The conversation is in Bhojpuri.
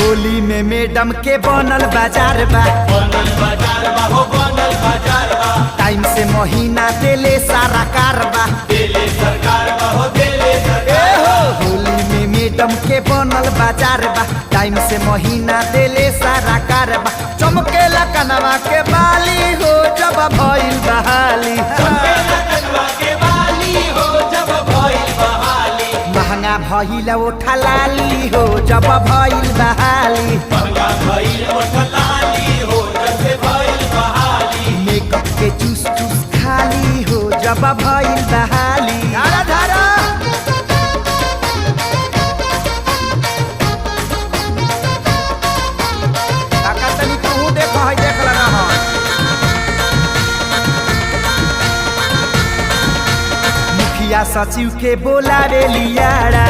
होली में मैडम के बनल बाजार बा, टाइम से महीना देले सारा कारबा। होली में मैडम के बनल बाजार बा, टाइम से महीना देले सारा कारबा। चमकेला कनवा के बाली हो जब भइल बहाली, महंगा भइल ओठा लाली हो जब भइल बहाली। मेकअप के चूस चूस खाली हो जब भइल बहाली। धारा धारा काका तनी तू देख है, देख लगा है। मुखिया सचिव के बोलावे लियारा,